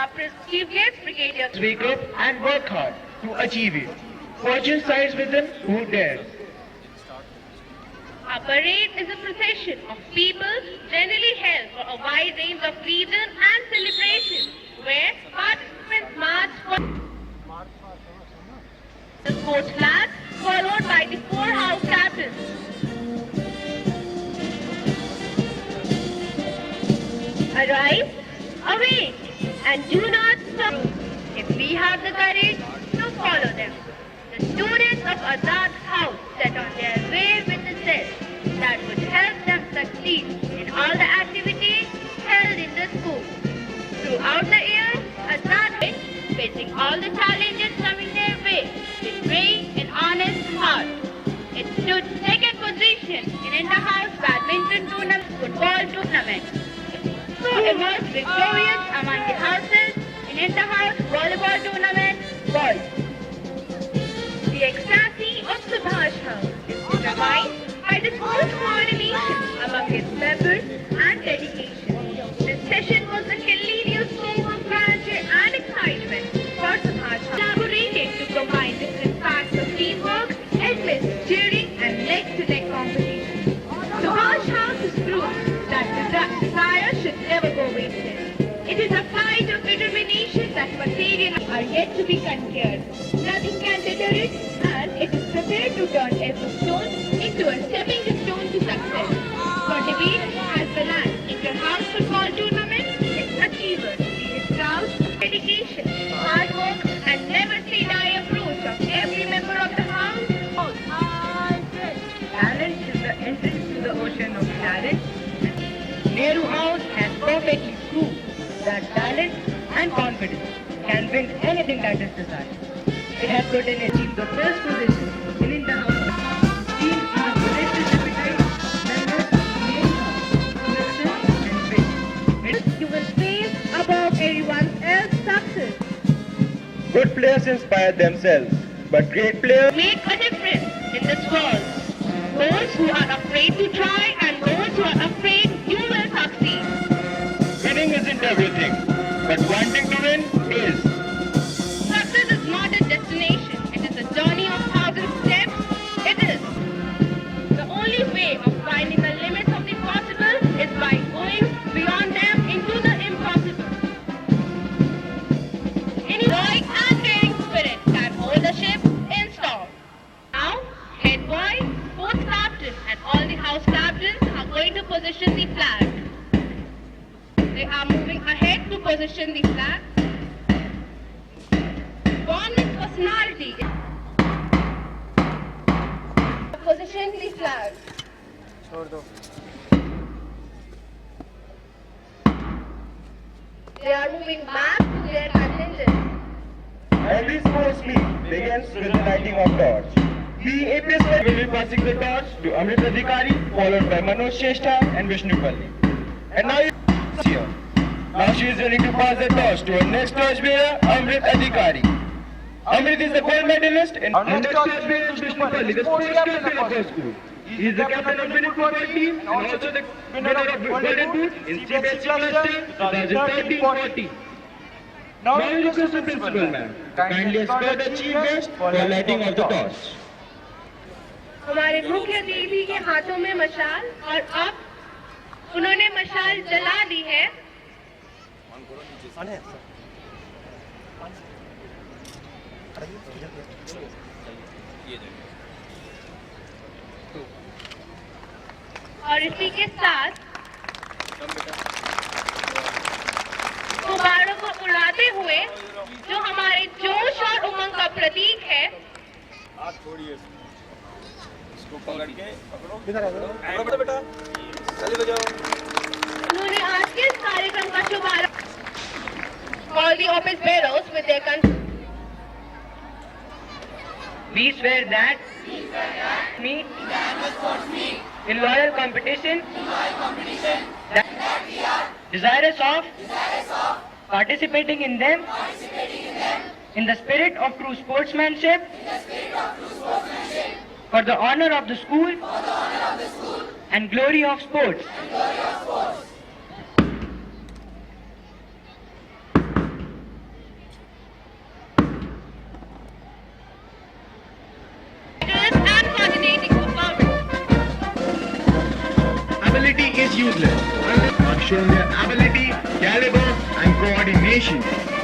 our Chief Guest, Brigadier. Wake up and work hard to achieve it. Fortune sides with them who dares. Our parade is a procession of people generally held for a wide range of reasons and celebrations, where participants march for the sports flag, followed by the four house captains. Arise, awake, and do not stop. If we have the courage to follow them. The students of Azad House set on their way with the steps that would help them succeed in all the activities held in the school. Throughout the year, Azad facing all the challenges coming their way with brave and honest heart. It stood second position in Inter-House Badminton Tournament Football Tournament. So emerged victorious among the houses in Inter-House Volleyball Tournament Boys. The ecstasy of Subhash House is determined by the smooth coordination among its members and dedication. This session was a hilarious storm of grandeur and excitement for Subhash House, collaborating to combine different facts of teamwork, endless cheering and leg-to-leg competition. Subhash House is proof that desire should never go wasted. It is a fight of determination that material are yet to be conquered. Nothing can deter it, and it is prepared to turn every stone into a stepping stone to success. For debate as the last inter-house football tournament, its achievers, its proud dedication, hard work, and never say die approach of every member of the house. Talent is the entrance to the ocean of talent. Nehru House has perfectly proved that talent and confidence can win anything that is desired. It has certainly achieved the first position in Inter-House. Team is a collective appetite, members, Nehru House, success and faith. You will face above everyone else's success. Good players inspire themselves, but great players Make a difference in this world. Those who are afraid to try and those who are afraid you will succeed. winning isn't everything, but wanting to win is. Success is not a destination. It is a journey of thousand steps. It is. The only way of finding the limits of the possible is by going beyond them into the impossible. Any heroic and daring spirit can hold the ship in storm. Now, head boy, sports captain, and all the house captains are going to position the flag. They are moving ahead to position the flag. Born with personality. Position the flag. They are moving back to their contingent. Every sports meet begins with the lighting of torch. The APS will be passing the torch to Amrit Adhikari, followed by Manoj Shrestha and Vishnu Palli. And now it's here. Now she is ready to pass the torch to her next torch bearer, Amrit Adhikari. Amrit is the gold medalist in Our next torch torch bearer is Vishnu Palli, the sports captain of our school. He is the captain of Winning Football Team and also the winner of Golden Boot in CBSE Cluster 2013-14. Now Now you request the principal ma'am. Kindly escort the chief guest for the lighting of the torch. हमारे मुख्य अतिथि के हाथों में मशाल और अब उन्होंने मशाल जला दी है। और इसी के साथ गुब्बारों को उड़ाते हुए जो हमारे जोश और उमंग का प्रतीक है, उन्होंने आज के इस कार्यक्रम का शुभारंभ। All the office bearers with their We swear that me in loyal competition that desirous of participating in them in the spirit of true sportsmanship for the honor of the school and glory of sports. useless unless they have shown their ability, caliber, and coordination.